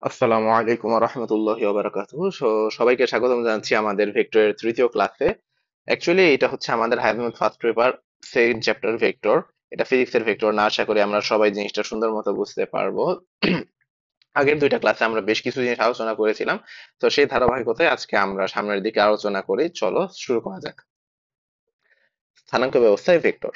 আসসালামু আলাইকুম ওয়া রাহমাতুল্লাহি ওয়া বারাকাতুহু। সবাইকে স্বাগতম জানাচ্ছি আমাদের ভেক্টরের তৃতীয় ক্লাসে। অ্যাকচুয়ালি এটা হচ্ছে আমাদের হায়াত first paper second chapter vector. এটা ফিজিক্সের ভেক্টর না, আশা করি আমরা সবাই জিনিসটা সুন্দর মতো বুঝতে পারবো। আগের দুইটা ক্লাসে আমরা বেশ কিছু জিনিস আলোচনা করেছিলাম, তো সেই ধারাবাহিকতায় আজকে আমরা সামনের দিকে আলোচনা করি। চলো শুরু করা যাক। স্থানাঙ্ক ব্যবস্থায় ভেক্টর।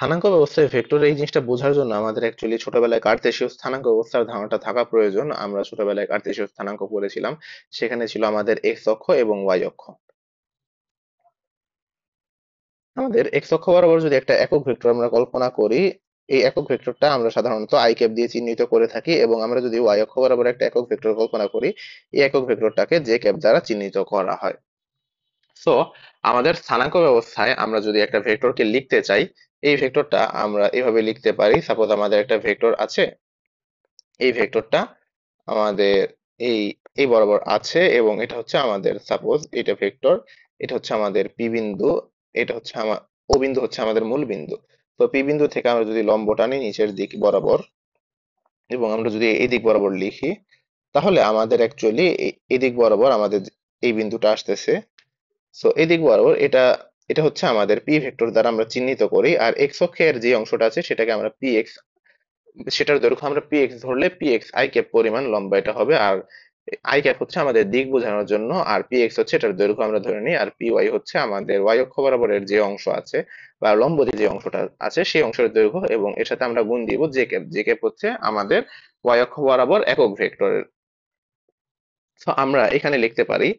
স্থানাঙ্ক ব্যবস্থায় ভেক্টর এই জিনিসটা বোঝার জন্য আমাদের অ্যাকচুয়ালি ছোটবেলায় কার্তেশীয় স্থানাঙ্ক ব্যবস্থার ধারণাটা থাকা প্রয়োজন। আমরা ছোটবেলায় কার্তেশীয় স্থানাঙ্ক পড়েছিলাম, সেখানে ছিল আমাদের এক্স অক্ষ এবং ওয়াই অক্ষ। আমাদের এক্স অক্ষ বরাবর যদি একটা একক ভেক্টর আমরা কল্পনা করি, এই একক ভেক্টরটা আমরা সাধারণত আই ক্যাপ দিয়ে চিহ্নিত করে থাকি, এবং আমরা যদি ওয়াই অক্ষ বরাবর একটা একক ভেক্টর কল্পনা করি, এই একক ভেক্টরটাকে জে ক্যাপ দ্বারা চিহ্নিত করা হয়। সো আমাদের স্থানাঙ্ক ব্যবস্থায় আমরা যদি একটা ভেক্টরকে লিখতে চাই, এই ভেক্টরটা আমরা এভাবে লিখতে পারি। সাপোজ আমাদের একটা ভেক্টর আছে, এই ভেক্টরটা আমাদের এই এই বরাবর আছে, এবং এটা হচ্ছে আমাদের, সাপোজ এটা ভেক্টর, এটা হচ্ছে আমাদের পি বিন্দু, এটা হচ্ছে আমার ও বিন্দু হচ্ছে আমাদের মূল বিন্দু। তো পি বিন্দু থেকে আমরা যদি লম্ব টানি নিচের দিক বরাবর, এবং আমরা যদি এই দিক বরাবর লিখি, তাহলে আমাদের অ্যাকচুয়ালি এই দিক বরাবর আমাদের এই বিন্দুটা আসতেছে। সো এই দিক বরাবর এটা এটা হচ্ছে আমাদের পি ভেক্টর দ্বারা আমরা চিহ্নিত করি। আর এক্স অক্ষের যে অংশটা আছে সেটাকে আমরা পি এক্স, সেটার দৈর্ঘ্য আমরা পি এক্স ধরলে পি এক্স আই ক্যাপ পরিমাণ লম্বা এটা হবে। আর আই ক্যাপ হচ্ছে আমাদের দিক বোঝানোর জন্য, আর পি এক্স হচ্ছে এটার দৈর্ঘ্য আমরা ধরে নিই, আর পি ওয়াই হচ্ছে আমাদের ওয়াই অক্ষ বরাবরের যে অংশ আছে বা লম্ব দিয়ে যে অংশটা আছে সেই অংশের দৈর্ঘ্য, এবং এর সাথে আমরা গুণ দিব জে ক্যাপ। জে ক্যাপ হচ্ছে আমাদের ওয়াই অক্ষ বরাবর একক ভেক্টরের। তো আমরা এখানে লিখতে পারি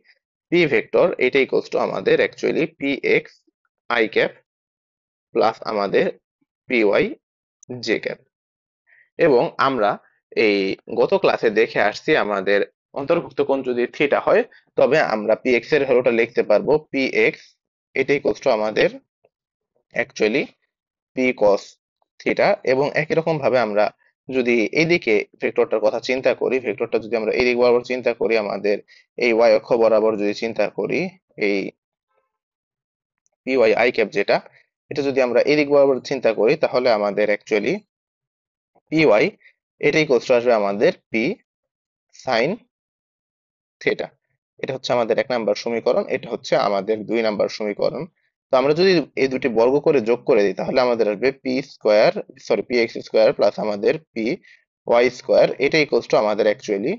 পি ভেক্টর এটা ইকুয়ালস টু আমাদের actually P x I cap plus আমাদের পি ওয়াই জে ক্যাপ। এবং আমরা এই গত ক্লাসে দেখে আসছি আমাদের অন্তর্ভুক্ত কোণ যদি থিটা হয়, তবে আমরা পি এক্স এর ভ্যালুটা লিখতে পারবো পি এক্স এটা ইকুয়ালস টু আমাদের অ্যাকচুয়ালি পি কস থিটা। এবং একই রকম ভাবে আমরা যদি এইদিকে ভেক্টরটার কথা চিন্তা করি, ভেক্টরটা যদি আমরা এই দিক বরাবর চিন্তা করি, আমাদের এই ওয়াই অক্ষ বরাবর যদি চিন্তা করি, এই পি ওয়াই আই ক্যাপ যেটা, এটা যদি আমরা এই দিক বরাবর চিন্তা করি, তাহলে আমাদের অ্যাকচুয়ালি পি ওয়াই এটা ইকুয়ালস টু আসবে আমাদের পি সাইন থিটা। এটা হচ্ছে আমাদের 1 নাম্বার সমীকরণ, এটা হচ্ছে আমাদের 2 নাম্বার সমীকরণ। তো আমরা যদি এই দুটি বর্গ করে যোগ করে দিই, তাহলে আমাদের আসবে P square, sorry P X square plus আমাদের পি ওয়াই স্কোয়ার, এটা ইকুয়ালস টু আমাদের অ্যাকচুয়ালি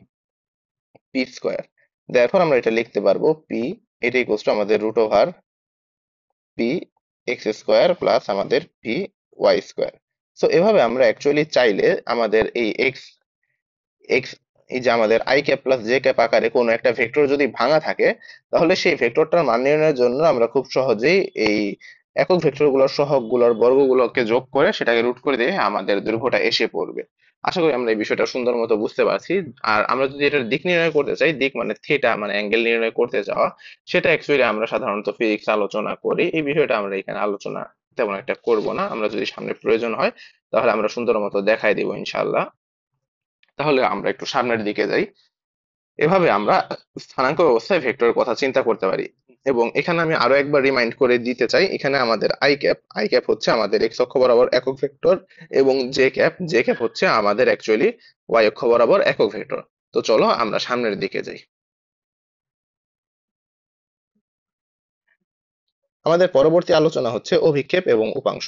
পি স্কোয়ার। তারপর আমরা এটা লিখতে পারবো পি এটা ইকুয়ালস টু আমাদের root over P X square plus আমাদের পি ওয়াই স্কোয়ার। সো এভাবে আমরা অ্যাকচুয়ালি চাইলে আমাদের এই এক্স এক্স এই যে আমাদের I cap plus J cap আকারে কোনো একটা ভেক্টর যদি ভাঙা থাকে, তাহলে সেই ভেক্টরটার মান নির্ণয়ের জন্য আমরা খুব সহজেই এই একক ভেক্টরগুলোর সহগগুলোর বর্গগুলোকে যোগ করে সেটাকে রুট করে দিয়ে আমাদের দৈর্ঘ্যটা এসে পড়বে। আশা করি আমরা এই বিষয়টা সুন্দর মতো বুঝতে পারছি। আর আমরা যদি এটার দিক নির্ণয় করতে চাই, দিক মানে থিটা মানে অ্যাঙ্গেল নির্ণয় করতে চাওয়া, সেটা অ্যাকচুয়ালি আমরা সাধারণত ফিজিক্স আলোচনা করি। এই বিষয়টা আমরা এখানে আলোচনা তেমন একটা করব না, আমরা যদি সামনে প্রয়োজন হয় তাহলে আমরা সুন্দর মতো দেখাই দিব ইনশাল্লাহ। তাহলে আমরা একটু সামনের দিকে যাই। এভাবে আমরা স্থানাঙ্ক ব্যবস্থায় ভেক্টরের কথা চিন্তা করতে পারি। এবং এখানে আমি আরো একবার রিমাইন্ড করে দিতে চাই, এখানে আমাদের আই ক্যাপ হচ্ছে আমাদের এক্স অক্ষ বরাবর একক ভেক্টর, এবং জে ক্যাপ হচ্ছে আমাদের অ্যাকচুয়ালি ওয়াই অক্ষ বরাবর একক ভেক্টর। তো চলো আমরা সামনের দিকে যাই। আমাদের পরবর্তী আলোচনা হচ্ছে অভিক্ষেপ এবং উপাংশ।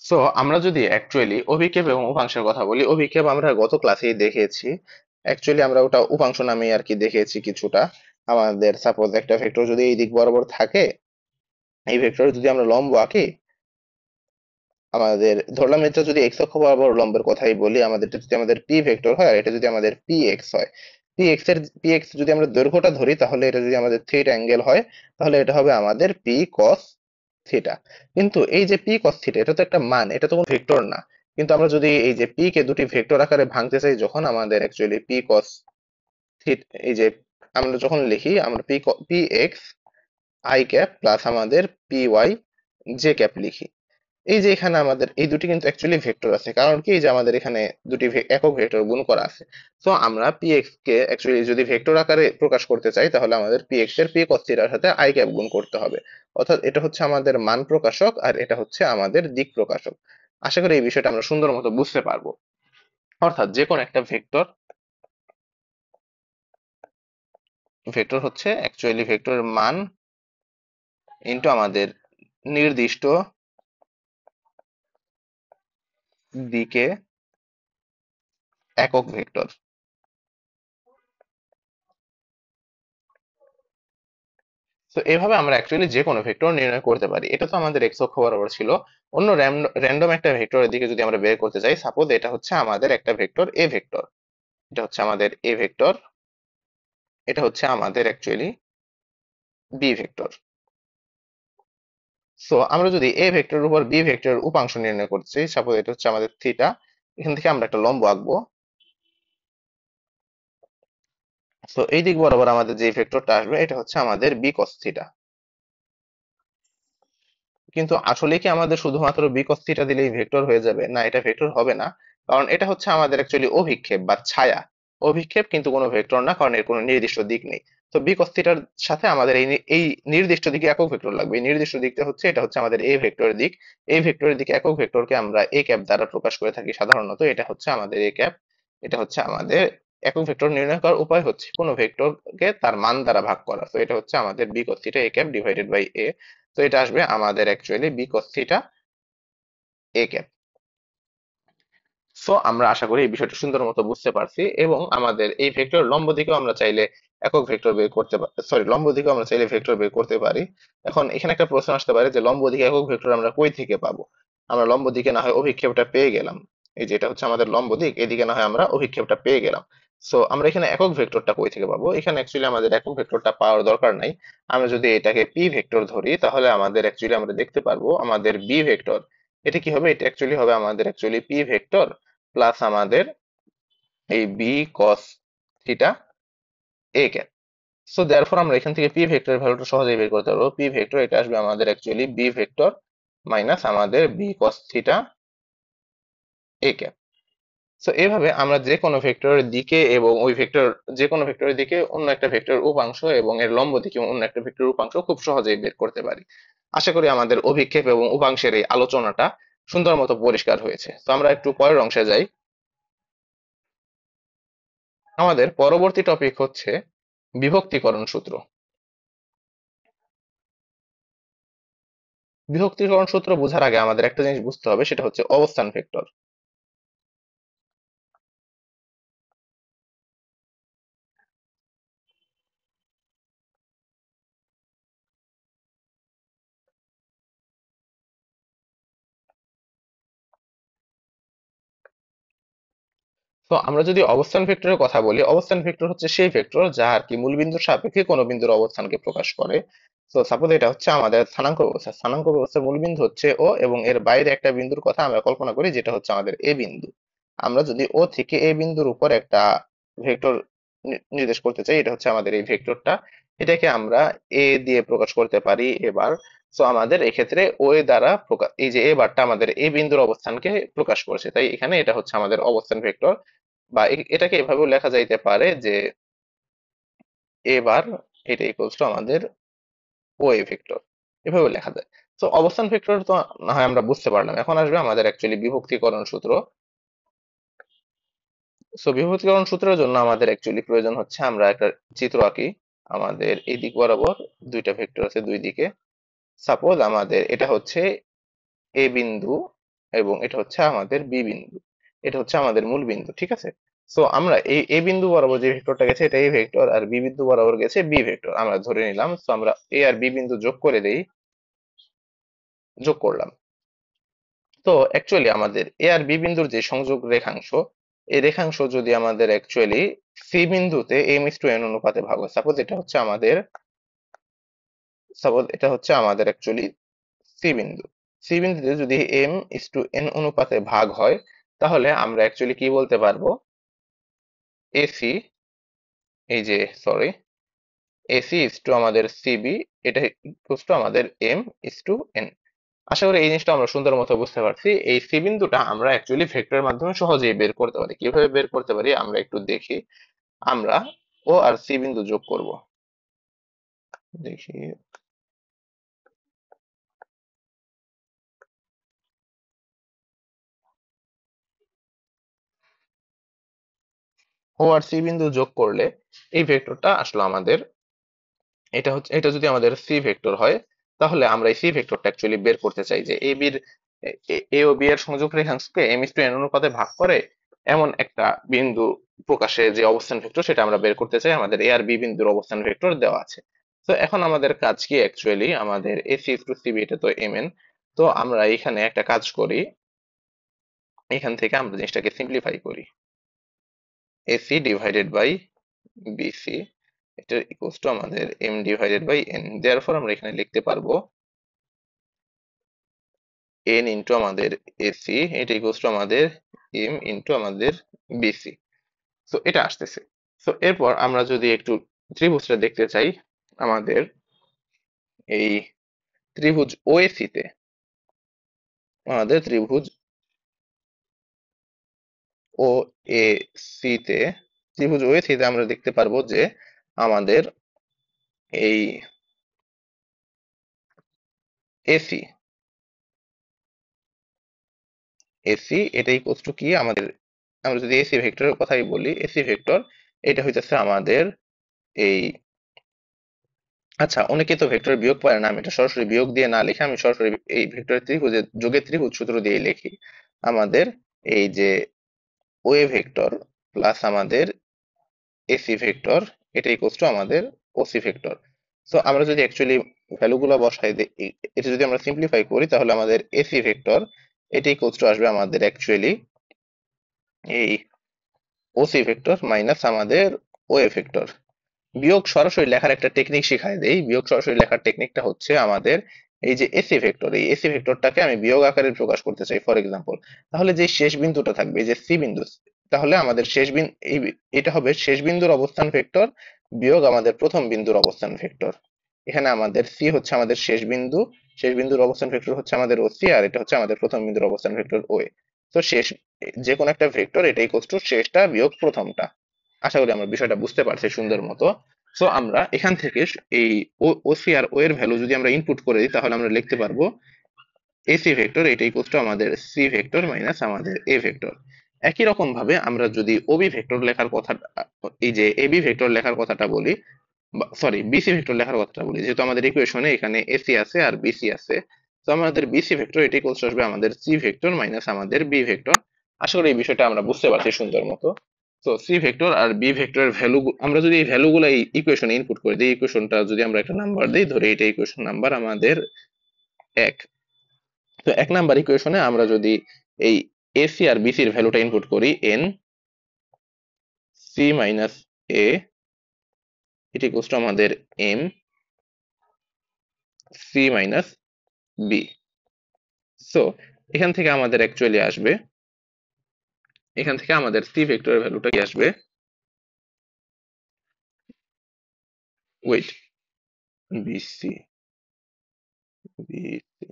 সো আমরা যদি অ্যাকচুয়ালি অভিক্ষেপ এবং উপাংশের কথা বলি, অভিক্ষেপ আমরা গত ক্লাসেই দেখেছি। অ্যাকচুয়ালি আমরা ওটা উপাংশ নামে আর কি দেখেছি কিছুটা। আমাদের সাপোজ একটা ভেক্টর যদি এই দিক বরাবর থাকে, এই ভেক্টর যদি আমরা লম্ব আঁকি, আমাদের ধরলাম এটা যদি এক্স অক্ষ বরাবর লম্বের কথাই বলি, আমাদের এটা যদি আমাদের পি ভেক্টর হয় আর এটা যদি আমাদের পি এক্স হয়, পি এক্স যদি আমরা দৈর্ঘ্যটা ধরি, তাহলে এটা যদি আমাদের থিটা অ্যাঙ্গেল হয়, তাহলে এটা হবে আমাদের পি কস থিটা। কিন্তু এই যে পি কস থিটা এটা তো একটা মান, এটা তো কোনো ভেক্টর না। কিন্তু আমরা যদি এই যে পি কে দুটি ভেক্টর আকারে ভাঙতে চাই, যখন আমাদের অ্যাকচুয়ালি পি কস থিটা, এই যে আমরা যখন লিখি আমরা P x I cap plus আমাদের পি ওয়াই জে ক্যাপ লিখি। এই যে এখানে আমাদের এই দুটি কিন্তু অ্যাকচুয়ালি ভেক্টর আছে, কারণ কি এই যে আমাদের এখানে দুটি একক ভেক্টর গুণ করা আছে। তো আমরা পি এক্স কে অ্যাকচুয়ালি যদি ভেক্টর আকারে প্রকাশ করতে চাই, তাহলে আমাদের পি এক্স এর পি কস থিটার সাথে আই ক্যাপ গুণ করতে হবে। অর্থাৎ এটা হচ্ছে আমাদের মান প্রকাশক আর এটা হচ্ছে আমাদের দিক প্রকাশক। আশা করি এই বিষয়টা আমরা সুন্দর মতো বুঝতে পারবো। অর্থাৎ যে কোনো একটা ভেক্টর, ভেক্টর হচ্ছে অ্যাকচুয়ালি ভেক্টরের মান ইনটু আমাদের নির্দিষ্ট দিকে একক ভেক্টর। তো এভাবে আমরা অ্যাকচুয়ালি যে কোনো ভেক্টর নির্ণয় করতে পারি। এটা তো আমাদের এক্স অক্ষ বরাবর ছিল। অন্য র্যান্ডম একটা ভেক্টরের দিকে যদি আমরা বের করতে চাই, সাপোজ এটা হচ্ছে আমাদের একটা ভেক্টর এ ভেক্টর, এটা হচ্ছে আমাদের এ ভেক্টর, এটা হচ্ছে আমাদের অ্যাকচুয়ালি বি ভেক্টর। সো আমরা যদি এ ভেক্টরের উপর বি ভেক্টরের উপাংশ নির্ণয় করতে চাই, সাপোজ এটা হচ্ছে আমাদের থিটা, এখান থেকে আমরা একটা লম্ব আঁকবো। তো এই দিক বরাবর আমাদের যে ভেক্টরটা আসবে এটা হচ্ছে আমাদের বি কস থিটা। কিন্তু আসলে কি আমাদের শুধুমাত্র বি cos থিটা দিলেই ভেক্টর হয়ে যাবে? না, এটা ভেক্টর হবে না। কারণ এটা হচ্ছে আমাদের অ্যাকচুয়ালি অভিক্ষেপ বা ছায়া। অভিক্ষেপ কিন্তু কোনো ভেক্টর না, কারণ এর কোনো নির্দিষ্ট দিক নেই। তো বি cos থিটার সাথে আমাদের এই নির্দিষ্ট দিকে একক ভেক্টর লাগবে। এই নির্দিষ্ট দিকটা হচ্ছে, এটা হচ্ছে আমাদের এ ভেক্টরের দিক। এই ভেক্টরের দিকে একক ভেক্টরকে আমরা এ ক্যাপ দ্বারা প্রকাশ করে থাকি সাধারণত। এটা হচ্ছে আমাদের এ ক্যাপ, এটা হচ্ছে আমাদের একক ভেক্টর নির্ণয় করার উপায় হচ্ছে কোনো ভেক্টরকে তার মান দ্বারা ভাগ করা। তো এটা হচ্ছে আমাদের B cos theta A cap divided by A. তো এটা আসবে আমাদের actually B cos theta A cap. So আমরা আশা করি এই বিষয়টা সুন্দর মতো বুঝতে পারছি, এবং আমাদের এই ভেক্টর লম্ব দিকেও আমরা চাইলে একক ভেক্টর বের করতে পারি, সরি লম্ব দিকেও আমরা চাইলে ভেক্টর বের করতে পারি। এখন এখানে একটা প্রশ্ন আসতে পারে যে লম্ব দিকে একক ভেক্টর আমরা কই থেকে পাবো? আমরা লম্ব দিকে না হয় অভিক্ষেপটা পেয়ে গেলাম, এই যে এটা হচ্ছে আমাদের লম্ব দিক, এদিকে না হয় আমরা অভিক্ষেপটা পেয়ে গেলাম। সো আমরা এখানে একক ভেক্টরটা কই থেকে পাবো? এখানে অ্যাকচুয়ালি আমাদের একক ভেক্টরটা পাওয়ার দরকার নাই। আমরা যদি এটাকে পি ভেক্টর ধরি, তাহলে আমাদের অ্যাকচুয়ালি আমরা দেখতে পারবো আমাদের বি ভেক্টর, এটা কি হবে? এটা অ্যাকচুয়ালি হবে আমাদের অ্যাকচুয়ালি পি ভেক্টর প্লাস আমাদের এই B cos theta A cap. So therefore আমরা এখান থেকে পি ভেক্টরের ভ্যালুটা সহজেই বের করতে পারবো। পি ভেক্টর এটা আসবে আমাদের অ্যাকচুয়ালি বি ভেক্টর মাইনাস আমাদের B cos theta A cap. So এভাবে আমরা যে কোনো ভেক্টরের দিকে এবং ওই ভেক্টর, যে কোনো ভেক্টরের দিকে অন্য একটা ভেক্টরের উপাংশ এবং এর লম্ব দিকে অন্য একটা ভেক্টরের উপাংশ খুব সহজেই বের করতে পারি। আশা করি আমাদের অভিক্ষেপ এবং উপাংশের এই আলোচনাটা সুন্দর মতো পরিষ্কার হয়েছে। তো আমরা একটু পরের অংশে যাই। আমাদের পরবর্তী টপিক হচ্ছে বিভক্তিকরণ সূত্র। বিভক্তিকরণ সূত্র বোঝার আগে আমাদের একটা জিনিস বুঝতে হবে, সেটা হচ্ছে অবস্থান ভেক্টর। তো আমরা যদি অবস্থান ভেক্টরের কথা বলি, অবস্থান ভেক্টর হচ্ছে সেই ভেক্টর যা আর কি মূল বিন্দুর সাপেক্ষে কোনো বিন্দুর অবস্থানকে প্রকাশ করে। তো সাপোজ এটা হচ্ছে আমাদের স্থানাঙ্ক ব্যবস্থা, স্থানাঙ্ক ব্যবস্থার মূল বিন্দু হচ্ছে ও, এবং এর বাইরে একটা বিন্দুর কথা আমরা কল্পনা করি যেটা হচ্ছে আমাদের এ বিন্দু। আমরা যদি ও থেকে এ বিন্দুর উপর একটা ভেক্টর নির্দেশ করতে চাই, এটা হচ্ছে আমাদের এই ভেক্টরটা, এটাকে আমরা এ দিয়ে প্রকাশ করতে পারি এবার। তো আমাদের এক্ষেত্রে ও এ দ্বারা প্রকাশ, এই যে এ বারটা আমাদের এ বিন্দুর অবস্থানকে প্রকাশ করছে, তাই এখানে এটা হচ্ছে আমাদের অবস্থান ভেক্টর। বা এটাকে এভাবেও লেখা যাইতে পারে যে এবার এটা ইকুয়ালস টু আমাদের ও এ ভেক্টর, এভাবে লেখা যায়। তো অবস্থান ভেক্টর তো না হয় আমরা বুঝতে পারলাম, এখন আসবে আমাদের অ্যাকচুয়ালি বিভক্তিকরণ সূত্র। সো বিভক্তিকরণ সূত্রের জন্য আমাদের অ্যাকচুয়ালি প্রয়োজন হচ্ছে আমরা একটা চিত্র আঁকি। আমাদের এই দিক বরাবর দুইটা ভেক্টর আছে দুই দিকে। সাপোজ আমাদের এটা হচ্ছে এ বিন্দু এবং এটা হচ্ছে আমাদের বি বিন্দু, এটা হচ্ছে আমাদের মূল বিন্দু, ঠিক আছে। সো আমরা এই এ বিন্দু বরাবর যে ভেক্টরটা গেছে এটা এ ভেক্টর, আর বি বিন্দু বরাবর গেছে বি ভেক্টর আমরা ধরে নিলাম। তো আমরা এ আর বি বিন্দু যোগ করে দেই, যোগ করলাম। তো অ্যাকচুয়ালি আমাদের এ আর বি বিন্দুর যে সংযোগ রেখাংশ, এই রেখাংশ যদি আমাদের অ্যাকচুয়ালি সি বিন্দুতে m:n অনুপাতে ভাগ হয়, সাপোজ এটা হচ্ছে আমাদের অ্যাকচুয়ালি সি বিন্দু, সি বিন্দুতে যদি m:n অনুপাতে ভাগ হয়, তাহলে আমরা অ্যাকচুয়ালি কি বলতে পারবো, এসি, এই যে সরি, এসি ইজ টু আমাদের সিবি, এটা ইকুয়ালস টু আমাদের এম ইজ টু এন। আশা করি এই জিনিসটা আমরা সুন্দর মতো বুঝতে পারছি। এই সি বিন্দুটা আমরা অ্যাকচুয়ালি ভেক্টরের মাধ্যমে সহজেই বের করতে পারি। কিভাবে বের করতে পারি আমরা একটু দেখি। আমরা ও আর সি বিন্দু যোগ করব, দেখি। ও আর সি বিন্দু যোগ করলে এই ভেক্টরটা আসলো আমাদের, এটা যদি আমাদের সি ভেক্টর হয়, তাহলে আমরা এই সি ভেক্টরটা অ্যাকচুয়ালি বের করতে চাই যে এ বির, এ ও বি এর সংযোগ রেখাংশকে এম ইস টু এন অনুপাতে ভাগ করে এমন একটা বিন্দু প্রকাশে যে অবস্থান ভেক্টর, সেটা আমরা বের করতে চাই। আমাদের এ আর বি বিন্দুর অবস্থান ভেক্টর দেওয়া আছে। তো এখন আমাদের কাজ কি, অ্যাকচুয়ালি আমাদের এসি ইস টু সিবি, এটা তো এম এন। তো আমরা এখানে একটা কাজ করি, এখান থেকে আমরা জিনিসটাকে সিম্পলিফাই করি। এসি ডিভাইডেড বাই বিসি, এটা ইকুয়ালস টু আমাদের M divided by N. Therefore আমরা এখানে লিখতে পারবো এন ইন্টু আমাদের এসি, এটা ইকুয়ালস টু আমাদের এম ইন্টু আমাদের বিসি। সো এটা আসতেছে। সো এরপর আমরা যদি একটু ত্রিভুজটা দেখতে চাই, আমাদের এই ত্রিভুজ ওএসি তে, আমাদের ত্রিভুজ ও এ সি তে, ত্রিভুজ ওএসি তে আমরা দেখতে পারবো যে আমাদের এই এসি, এসি এটা ইকুয়ালস টু কি আমাদের, আমরা যদি এসি ভেক্টরের কথাই বলি, এসি ভেক্টর এটা হইতেছে আমাদের এই, আচ্ছা অনেকে তো ভেক্টর বিয়োগ পারে না, আমি এটা সরাসরি বিয়োগ দিয়ে না লিখে আমি সরাসরি এই ভেক্টরের ত্রিভুজের যোগের ত্রিভুজ সূত্র দিয়ে লিখি। আমাদের এই যে ওয়ে ভেক্টর প্লাস আমাদের এসি ভেক্টর, এটা ইকুয়ালস টু আমাদের ওসি ভেক্টর। সো আমরা যদি অ্যাকচুয়ালি ভ্যালুগুলো বসাই দিই, এটা যদি আমরা সিম্পলিফাই করি, তাহলে আমাদের এসি ভেক্টর এটা ইকুয়ালস টু আসবে আমাদের অ্যাকচুয়ালি এই ওসি ভেক্টর মাইনাস আমাদের ওয়ে ভেক্টর। বিয়োগ সরাসরি লেখার একটা টেকনিক শিখাই দেই। বিয়োগ সরাসরি লেখার টেকনিকটা হচ্ছে আমাদের এই যে এসি ভেক্টর, এই এসি ভেক্টরটাকে আমি বিয়োগ আকারে প্রকাশ করতে চাই ফর এক্সাম্পল, তাহলে যে শেষ বিন্দুটা থাকবে, এই যে সি বিন্দু, তাহলে আমাদের শেষ বিন্দু এটা হবে শেষ বিন্দুর অবস্থান ভেক্টর বিয়োগ আমাদের প্রথম বিন্দুর অবস্থান ভেক্টর। এখানে আমাদের সি হচ্ছে আমাদের শেষ বিন্দু, শেষ বিন্দুর অবস্থান ভেক্টর হচ্ছে আমাদের ওসি, আর এটা হচ্ছে আমাদের প্রথম বিন্দুর অবস্থান ভেক্টর ওএ। তো শেষ যে কোনো একটা ভেক্টর এটা ইকুয়ালস টু শেষটা বিয়োগ প্রথমটা। আশা করি আমরা বিষয়টা বুঝতে পারছি সুন্দর মতো। সো আমরা এখান থেকে এই ওসি আর ও এর ভ্যালু যদি আমরা ইনপুট করে দিই, তাহলে আমরা লিখতে পারবো এসি ভেক্টর এটা ইকুয়ালস টু আমাদের সি ভেক্টর মাইনাস আমাদের এ ভেক্টর। একই রকম ভাবে আমরা যদি ওবি ভেক্টর লেখার কথা, এই যে এবি ভেক্টর লেখার কথাটা বলি, সরি বিসি ভেক্টর লেখার কথাটা বলি, যেহেতু আমাদের ইকুয়েশনে এখানে এসি আছে আর বিসি আছে, তো আমাদের বিসি ভেক্টর এটা ইকুয়ালস আসবে আমাদের সি ভেক্টর মাইনাস আমাদের বি ভেক্টর। আশা করি এই বিষয়টা আমরা বুঝতে পারছি সুন্দর মতো। তো সি ভেক্টর আর বি ভেক্টরের ভ্যালু, আমরা যদি এই ভ্যালুগুলো এই ইকুয়েশনে ইনপুট করে দিই, ইকুয়েশনটা যদি আমরা একটা নাম্বার দিই, ধরে এটা ইকুয়েশন নাম্বার আমাদের 1। তো 1 নাম্বার ইকুয়েশনে আমরা যদি এই এসি আর বিসির ভ্যালুটা ইনপুট করি, এন সি মাইনাস এ, এটা ইকুয়ালস টু আমাদের M C minus B. So এখান থেকে আমাদের অ্যাকচুয়ালি আসবে, এখান থেকে আমাদের সি ভেক্টরের ভ্যালুটা কি আসবে, wait, BC, BC,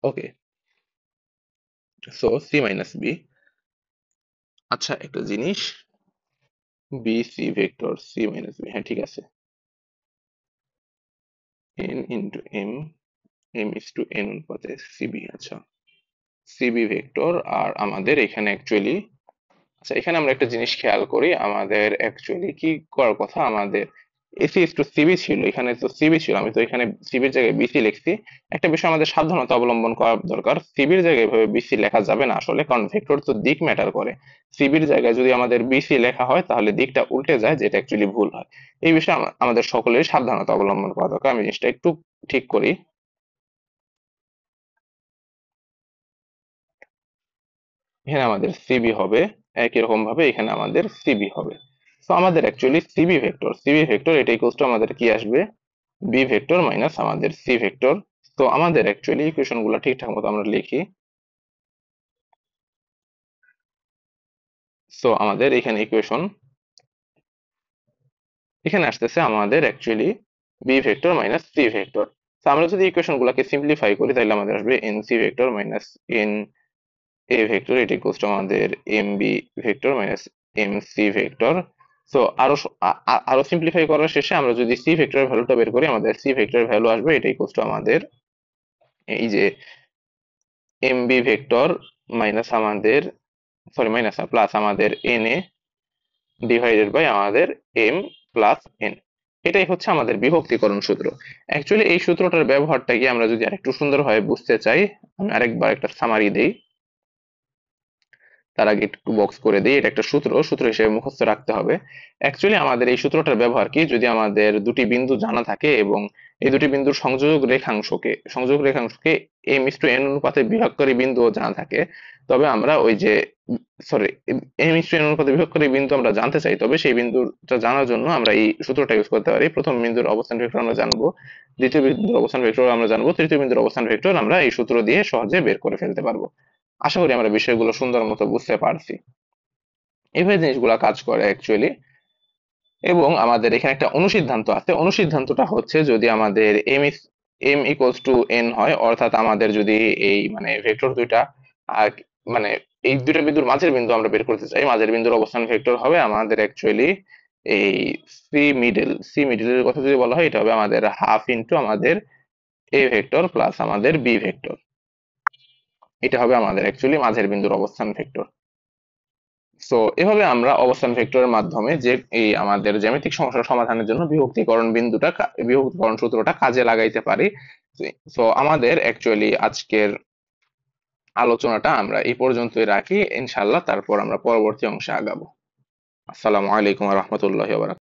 okay. So C minus B. আচ্ছা একটা জিনিস, BC vector C minus B, হ্যাঁ ঠিক আছে, N into M, M is to N অনুপাতে সিবি। আচ্ছা সিবি ভেক্টর, আর আমাদের এখানে অ্যাকচুয়ালি, আচ্ছা এখানে আমরা একটা জিনিস খেয়াল করি, আমাদের অ্যাকচুয়ালি কি করার কথা, আমাদের এসি ইস টু সিবি ছিল, এখানে তো সিবি ছিল, আমি তো এখানে সিবির জায়গায় বিসি লিখছি। একটা বিষয় আমাদের সাবধানতা অবলম্বন করা দরকার, সিবির জায়গায় এভাবে বিসি লেখা যাবে না আসলে, কারণ ভেক্টর তো দিক ম্যাটার করে। সিবির জায়গায় যদি আমাদের বিসি লেখা হয়, তাহলে দিকটা উল্টে যায়, যেটা অ্যাকচুয়ালি ভুল হয়। এই বিষয়ে আমাদের সকলেরই সাবধানতা অবলম্বন করা দরকার। আমি জিনিসটা একটু ঠিক করি। এখানে আমাদের সিবি হবে, একই রকম ভাবে এখানে আমাদের সিবি হবে। তো আমাদের অ্যাকচুয়ালি সিবি ভেক্টর এটা ইকুয়ালস টু আমাদের কি আসবে, বি ভেক্টর মাইনাস আমাদের সি ভেক্টর। তো আমাদের অ্যাকচুয়ালি ইকুয়েশন গুলো ঠিকঠাক মতো আমরা লিখি। সো আমাদের এখানে ইকুয়েশন এখানে আসতেছে আমাদের actually B vector minus C vector. তো আমরা যদি ইকুয়েশন গুলাকে সিম্পলিফাই করি তাহলে আমাদের আসবে N C vector minus N A vector, এটি ইকুয়ালস টু আমাদের M B vector minus M C vector. So আরো সিম্পলিফাই করার শেষে আমরা যদি সি ভেক্টরের ভ্যালুটা বের করি, আমাদের সি ভেক্টরের ভ্যালু আসবে এটা ইকুয়ালস টু আমাদের এই যে এম বি ভেক্টর মাইনাস আমাদের, সরি মাইনাস না প্লাস আমাদের এন এ ডিভাইডেড বাই আমাদের এম প্লাস এন। এটাই হচ্ছে আমাদের বিভক্তিকরণ সূত্র। অ্যাকচুয়ালি এই সূত্রটার ব্যবহারটা কি আমরা যদি আরেকটু সুন্দরভাবে বুঝতে চাই, আমি আরেকবার একটা সামারি দেই। তার আগে একটু বক্স করে দিই, এটা একটা সূত্র, সূত্র হিসেবে মুখস্থ রাখতে হবে। অ্যাকচুয়ালি আমাদের এই সূত্রটার ব্যবহার কি, যদি আমাদের দুটি বিন্দু জানা থাকে এবং এই দুটি বিন্দুর সংযোগ রেখাংশকে এম ইস টু এন অনুপাতে বিভাগকারী বিন্দুও জানা থাকে, তবে আমরা ওই যে sorry M is to N অনুপাতে বিভাগকারী বিন্দু আমরা জানতে চাই, তবে সেই বিন্দুটা জানার জন্য আমরা এই সূত্রটা ইউজ করতে পারি। প্রথম বিন্দুর অবস্থান ভেক্টর আমরা জানবো, দ্বিতীয় বিন্দুর অবস্থান ভেক্টর আমরা জানবো, তৃতীয় বিন্দুর অবস্থান ভেক্টর আমরা এই সূত্র দিয়ে সহজে বের করে ফেলতে পারবো। আশা করি আমরা বিষয়গুলো সুন্দর মতো বুঝতে পারছি। এইভাবে জিনিসগুলো কাজ করে অ্যাকচুয়ালি। এবং আমাদের এখানে একটা অনুসিদ্ধান্ত আছে, অনুসিদ্ধান্তটা হচ্ছে যদি আমাদের এম ইকুয়ালস টু এন হয়, অর্থাৎ আমাদের যদি এই মানে ভেক্টর দুইটা আর মানে এই দুইটা বিন্দুর মাঝের বিন্দু আমরা বের করতে চাই, মাঝের বিন্দুর অবস্থান ভেক্টর হবে আমাদের অ্যাকচুয়ালি এই সি মিডলের কথা যদি বলা হয়, এটা হবে আমাদের হাফ ইন্টু আমাদের এ ভেক্টর প্লাস আমাদের বি ভেক্টর। এটা হবে আমাদের অ্যাকচুয়ালি মাঝের বিন্দুর অবস্থান ভেক্টর। সো এভাবে আমরা অবস্থান ভেক্টরের মাধ্যমে যে এই আমাদের জ্যামিতিক সমস্যা সমাধানের জন্য বিভক্তিকরণ সূত্রটা কাজে লাগাইতে পারি। সো আমাদের অ্যাকচুয়ালি আজকের আলোচনাটা আমরা এই পর্যন্তই রাখি, ইনশাল্লাহ তারপর আমরা পরবর্তী অংশে আগাবো। আসসালামু আলাইকুম ওয়া রাহমাতুল্লাহি ওয়া বারাকাতুহু।